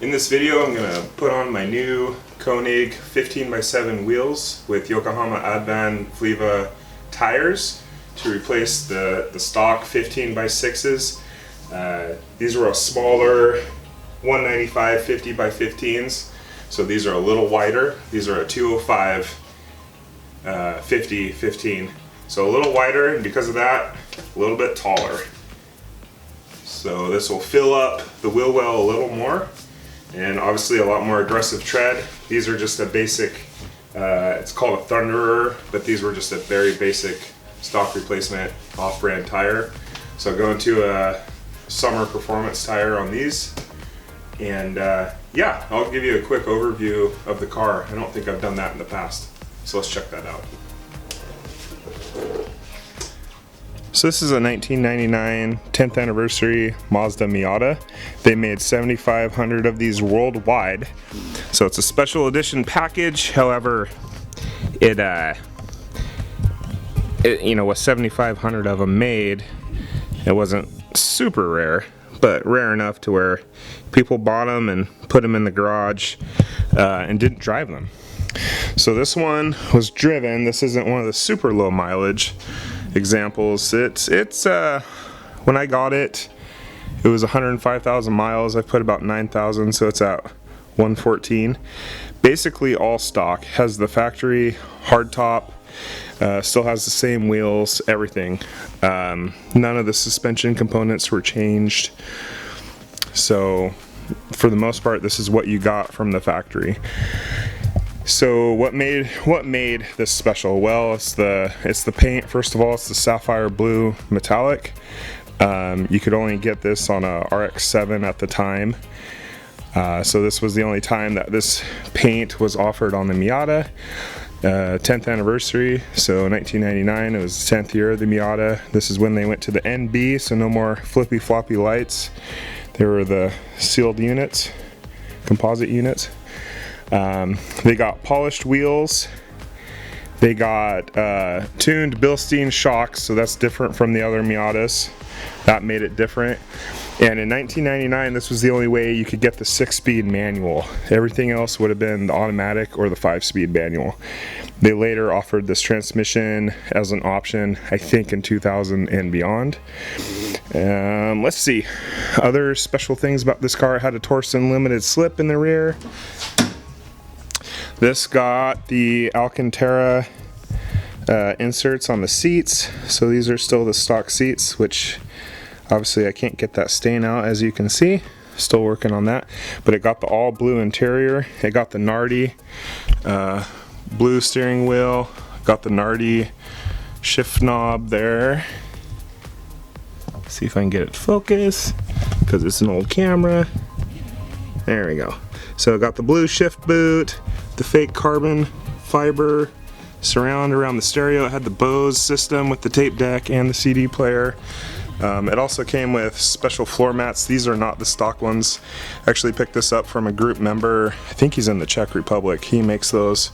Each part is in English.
In this video, I'm going to put on my new Konig 15x7 wheels with Yokohama Advan Fleva tires to replace the stock 15x6s. These were a smaller 195 50x15s, so these are a little wider. These are a 205 50-15, so a little wider, and because of that, a little bit taller. So this will fill up the wheel well a little more, and obviously a lot more aggressive tread. These are just a basic, it's called a Thunderer, but these were just a very basic stock replacement off-brand tire. So going to a summer performance tire on these, and yeah, I'll give you a quick overview of the car. I don't think I've done that in the past, so let's check that out. So this is a 1999 10th anniversary Mazda Miata. They made 7,500 of these worldwide. So it's a special edition package. However, it with 7,500 of them made, it wasn't super rare, but rare enough to where people bought them and put them in the garage and didn't drive them. So this one was driven. This isn't one of the super low mileage examples. It's when I got it, it was 105,000 miles. I put about 9,000, so it's at 114. Basically all stock. Has the factory hardtop, still has the same wheels, everything. None of the suspension components were changed. So for the most part, this is what you got from the factory. So what made this special? Well, it's the paint. First of all, it's the sapphire blue metallic. You could only get this on a RX-7 at the time. So this was the only time that this paint was offered on the Miata. 10th anniversary, so 1999, it was the 10th year of the Miata. This is when they went to the NB, so no more flippy floppy lights. They were the sealed units, composite units. They got polished wheels. They got tuned Bilstein shocks, so that's different from the other Miatas. That made it different. And in 1999, this was the only way you could get the 6-speed manual. Everything else would have been the automatic or the 5-speed manual. They later offered this transmission as an option, I think in 2000 and beyond. Let's see. Other special things about this car: it had a Torsen limited slip in the rear. This got the Alcantara inserts on the seats, so these are still the stock seats, which obviously I can't get that stain out, as you can see. Still working on that. But it got the all blue interior. It got the Nardi blue steering wheel. Got the Nardi shift knob there. See if I can get it focused, because it's an old camera. There we go. So it got the blue shift boot, the fake carbon fiber surround around the stereo. It had the Bose system with the tape deck and the CD player. It also came with special floor mats. These are not the stock ones. I actually picked this up from a group member. I think he's in the Czech Republic. He makes those,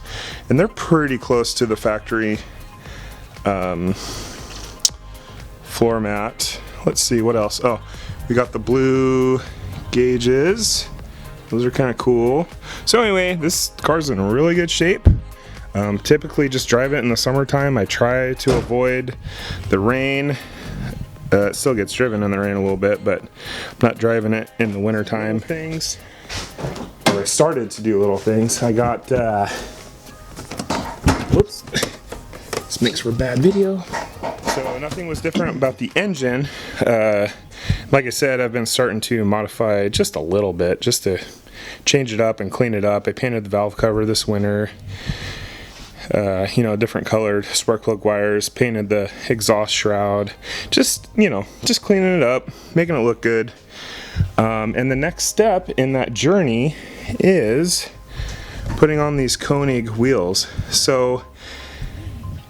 and they're pretty close to the factory floor mat. Let's see what else. Oh, we got the blue gauges. Those are kind of cool. So anyway, this car's in really good shape. Typically just drive it in the summertime. I try to avoid the rain. It still gets driven in the rain a little bit, but I'm not driving it in the wintertime. Things. Or I started to do little things. I got, whoops. This makes for a bad video. So nothing was different about the engine. Like I said, I've been starting to modify just a little bit, just to change it up and clean it up. I painted the valve cover this winter. Different colored spark plug wires, painted the exhaust shroud, just cleaning it up, making it look good. And the next step in that journey is putting on these Konig wheels. So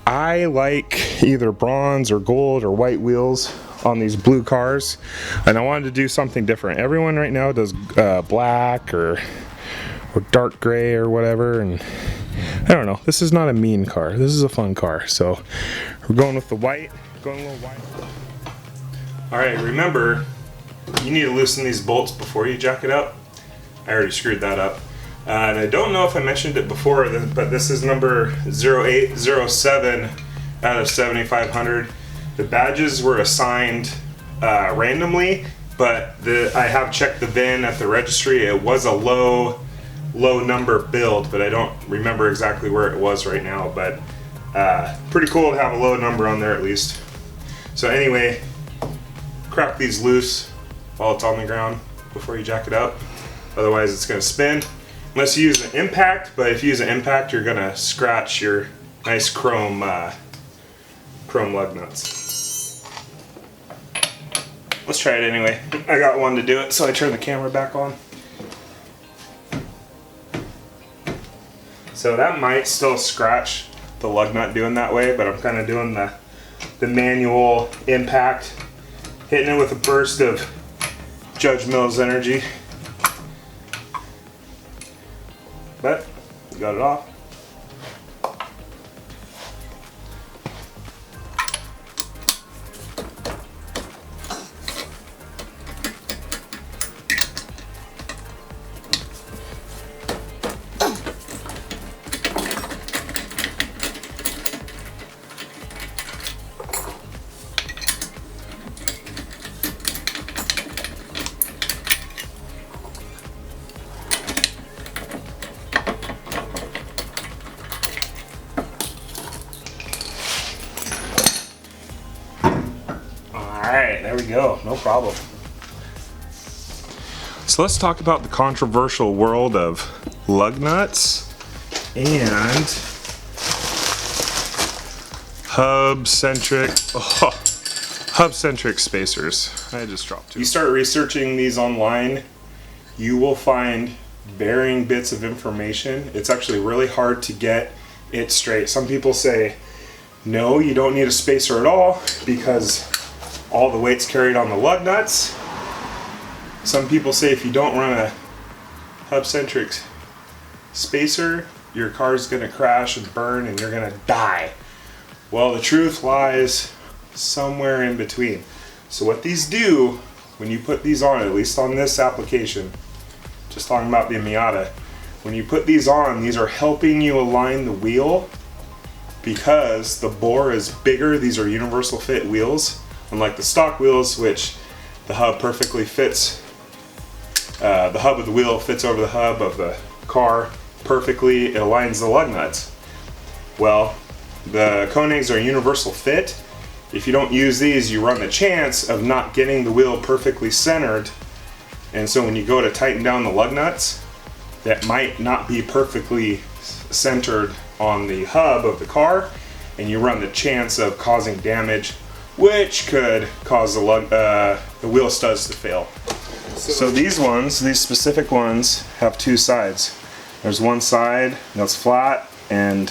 I like either bronze or gold or white wheels on these blue cars, and I wanted to do something different. Everyone right now does black or dark gray or whatever, and I don't know. This is not a mean car. This is a fun car. So we're going with the white, going a little white. All right, remember, you need to loosen these bolts before you jack it up. I already screwed that up. And I don't know if I mentioned it before, but this is number 0807 out of 7500. The badges were assigned randomly, but I have checked the VIN at the registry. It was a low number build, but I don't remember exactly where it was right now. But pretty cool to have a low number on there at least. So anyway, crack these loose while it's on the ground before you jack it up. Otherwise it's going to spin. Unless you use an impact, but if you use an impact, you're gonna scratch your nice chrome lug nuts. Let's try it anyway. I got one to do it, so I turn the camera back on. So that might still scratch the lug nut doing that way, but I'm kind of doing the manual impact, hitting it with a burst of Judge Mills energy. But got it off. Alright, there we go, no problem. So let's talk about the controversial world of lug nuts and hub-centric spacers. I just dropped two. You start researching these online, you will find varying bits of information. It's actually really hard to get it straight. Some people say, no, you don't need a spacer at all because all the weight's carried on the lug nuts. Some people say if you don't run a hub-centric spacer, your car's gonna crash and burn and you're gonna die. Well, the truth lies somewhere in between. So what these do, when you put these on, at least on this application, just talking about the Miata, when you put these on, these are helping you align the wheel because the bore is bigger. These are universal fit wheels. Unlike the stock wheels, which the hub perfectly fits, the hub of the wheel fits over the hub of the car perfectly, it aligns the lug nuts. Well, the Konigs are universal fit. If you don't use these, you run the chance of not getting the wheel perfectly centered, and so when you go to tighten down the lug nuts, that might not be perfectly centered on the hub of the car, and you run the chance of causing damage, which could cause the wheel studs to fail. So these specific ones, have two sides. There's one side that's flat and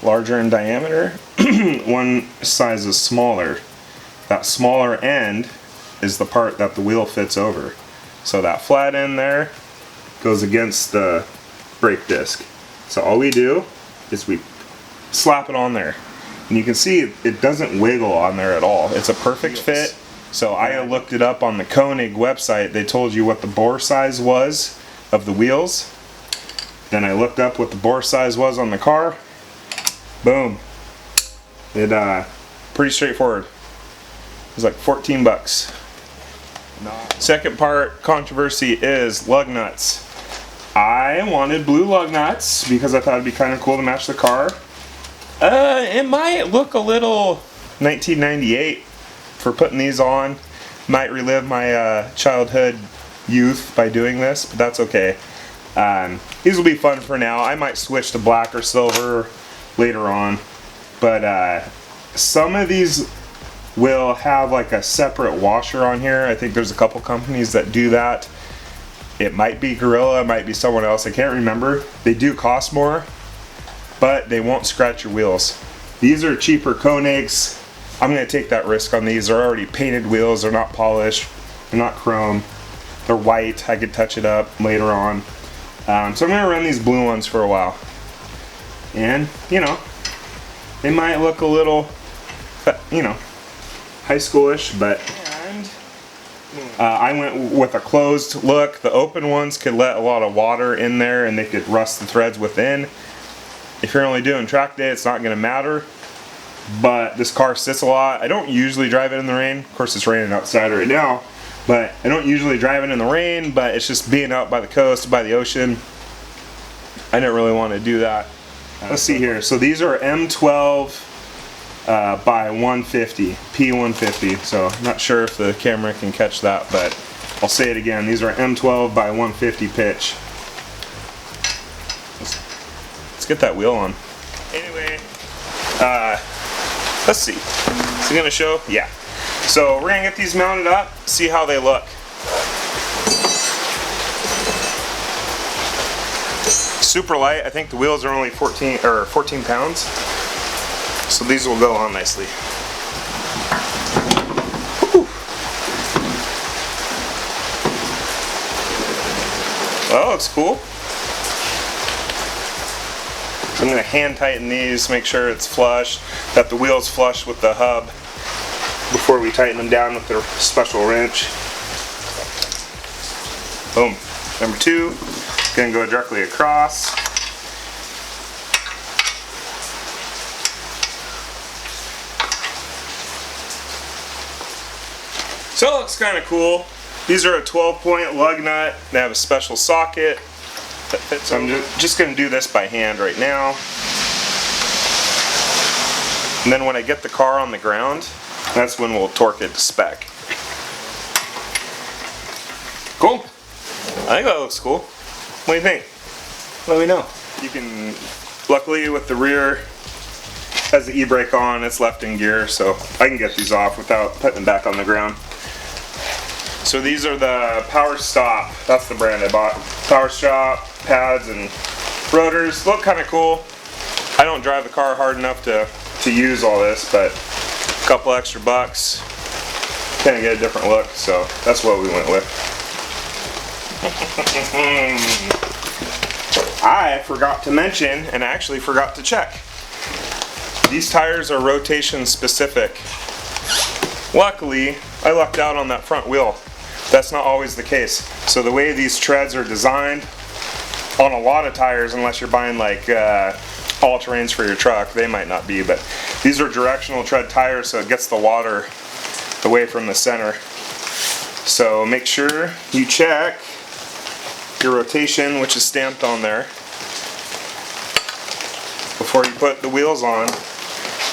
larger in diameter. One size is smaller. That smaller end is the part that the wheel fits over. So that flat end there goes against the brake disc. So all we do is we slap it on there. And you can see it doesn't wiggle on there at all. It's a perfect fit. So I looked it up on the Konig website. They told you what the bore size was of the wheels. Then I looked up what the bore size was on the car. Boom. It pretty straightforward. It was like 14 bucks. Second part controversy is lug nuts. I wanted blue lug nuts because I thought it'd be kind of cool to match the car. It might look a little 1998 for putting these on. Might relive my childhood youth by doing this, but that's okay. These will be fun for now. I might switch to black or silver later on, but some of these will have like a separate washer on here. I think there's a couple companies that do that. It might be Gorilla, it might be someone else, I can't remember. They do cost more, but they won't scratch your wheels. These are cheaper Konigs. I'm gonna take that risk on these. They're already painted wheels, they're not polished, they're not chrome. They're white, I could touch it up later on. So I'm gonna run these blue ones for a while. And, you know, they might look a little, you know, high schoolish, but. And I went with a closed look. The open ones could let a lot of water in there and they could rust the threads within. If you're only doing track day, it's not going to matter. But this car sits a lot. I don't usually drive it in the rain. Of course, it's raining outside right now. But I don't usually drive it in the rain, but it's just being out by the coast, by the ocean. I didn't really want to do that. Let's see here. So these are M12 by 150, P150. So I'm not sure if the camera can catch that, but I'll say it again. These are M12 by 150 pitch. Let's get that wheel on. Anyway, let's see. Is it gonna show? Yeah. So we're gonna get these mounted up, see how they look. Super light. I think the wheels are only 14 pounds. So these will go on nicely. Woo. Well, looks cool. I'm going to hand tighten these, make sure it's flush, that the wheel's flush with the hub before we tighten them down with the special wrench. Boom. Number 2, going to go directly across. So it looks kind of cool. These are a 12-point lug nut. They have a special socket that fits. So I'm just going to do this by hand right now. And then when I get the car on the ground, that's when we'll torque it to spec. Cool. I think that looks cool. What do you think? Let me know. You can, luckily with the rear, has the e-brake on, it's left in gear, so I can get these off without putting them back on the ground. So these are the Power Stop, that's the brand I bought. Power Stop pads and rotors, look kind of cool. I don't drive the car hard enough to use all this, but a couple extra bucks, kind of get a different look, so that's what we went with. I forgot to mention, and I actually forgot to check, these tires are rotation specific. Luckily, I lucked out on that front wheel. That's not always the case. So the way these treads are designed on a lot of tires, unless you're buying like all-terrains for your truck, they might not be, but these are directional tread tires, so it gets the water away from the center. So make sure you check your rotation, which is stamped on there, before you put the wheels on.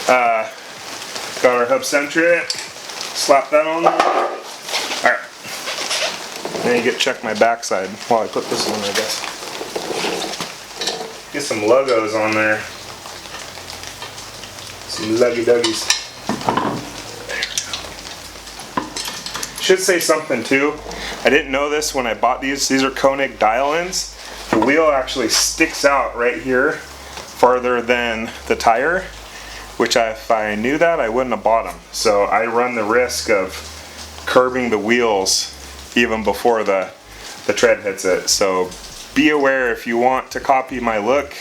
Got our hub centric, slap that on there. Alright. Then you check my backside while I put this on, I guess. Get some logos on there. Some luggy duggies. Should say something too. I didn't know this when I bought these. These are Konig Dial-Ins. The wheel actually sticks out right here farther than the tire, which if I knew that, I wouldn't have bought them. So I run the risk of curbing the wheels even before the tread hits it. So be aware, if you want to copy my look,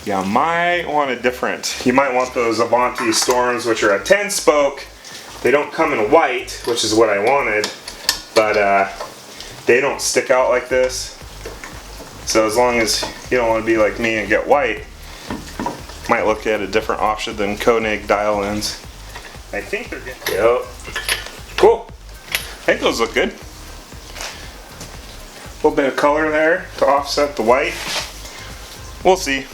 you might want it different. You might want those Avanti Storms, which are a 10-spoke. They don't come in white, which is what I wanted, but they don't stick out like this. So as long as you don't want to be like me and get white, might look at a different option than Konig Dial-Ins. I think they're good. Yep. Cool. I think those look good. A little bit of color there to offset the white. We'll see.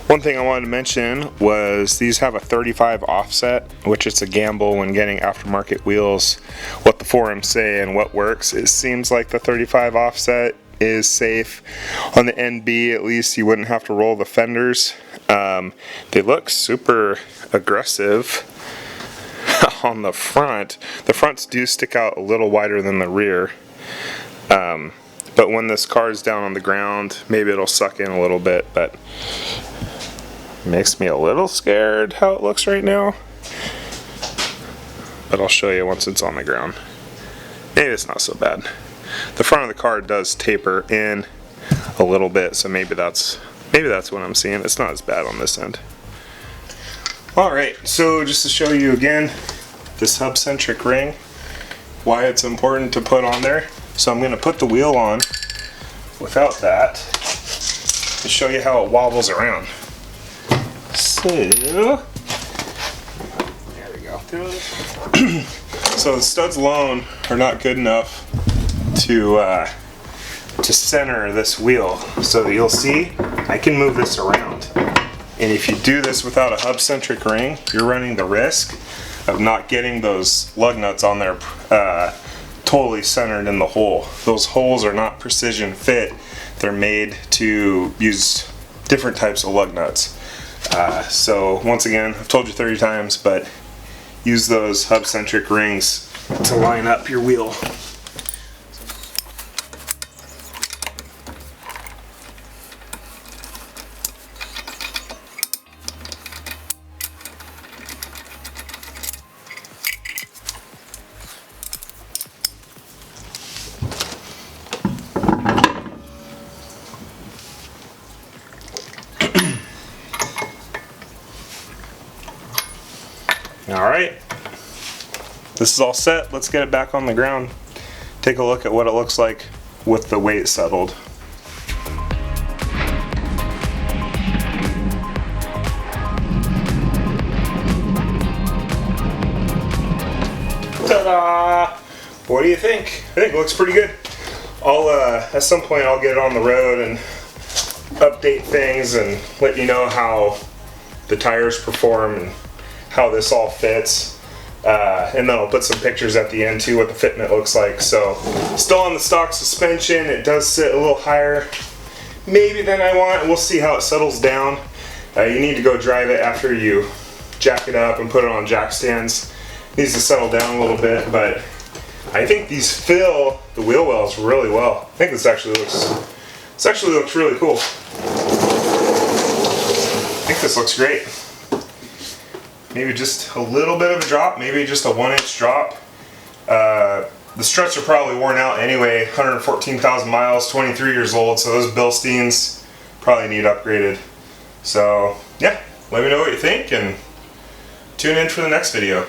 One thing I wanted to mention was these have a 35 offset, which is a gamble when getting aftermarket wheels. What the forums say and what works, it seems like the 35 offset is safe. On the NB, at least, you wouldn't have to roll the fenders. They look super aggressive on the front. The fronts do stick out a little wider than the rear. But when this car is down on the ground, maybe it'll suck in a little bit, but makes me a little scared how it looks right now. But I'll show you once it's on the ground. Maybe it's not so bad. The front of the car does taper in a little bit, so maybe that's what I'm seeing. It's not as bad on this end. Alright, so just to show you again, this hub-centric ring, why it's important to put on there. So I'm going to put the wheel on without that to show you how it wobbles around. So, there we go. So the studs alone are not good enough to center this wheel. So that you'll see, I can move this around. And if you do this without a hub-centric ring, you're running the risk of not getting those lug nuts on there totally centered in the hole. Those holes are not precision fit. They're made to use different types of lug nuts. So once again, I've told you 30 times, but use those hub-centric rings to line up your wheel. Alright, this is all set. Let's get it back on the ground. Take a look at what it looks like with the weight settled. Ta-da! What do you think? I think it looks pretty good. I'll at some point I'll get it on the road and update things and let you know how the tires perform and how this all fits, and then I'll put some pictures at the end too what the fitment looks like. So still on the stock suspension, it does sit a little higher maybe than I want. We'll see how it settles down. You need to go drive it after you jack it up and put it on jack stands. It needs to settle down a little bit, but I think these fill the wheel wells really well. I think this actually looks really cool. I think this looks great. Maybe just a little bit of a drop, maybe just a 1-inch drop. The struts are probably worn out anyway, 114,000 miles, 23 years old, so those Bilsteins probably need upgraded. So yeah, let me know what you think and tune in for the next video.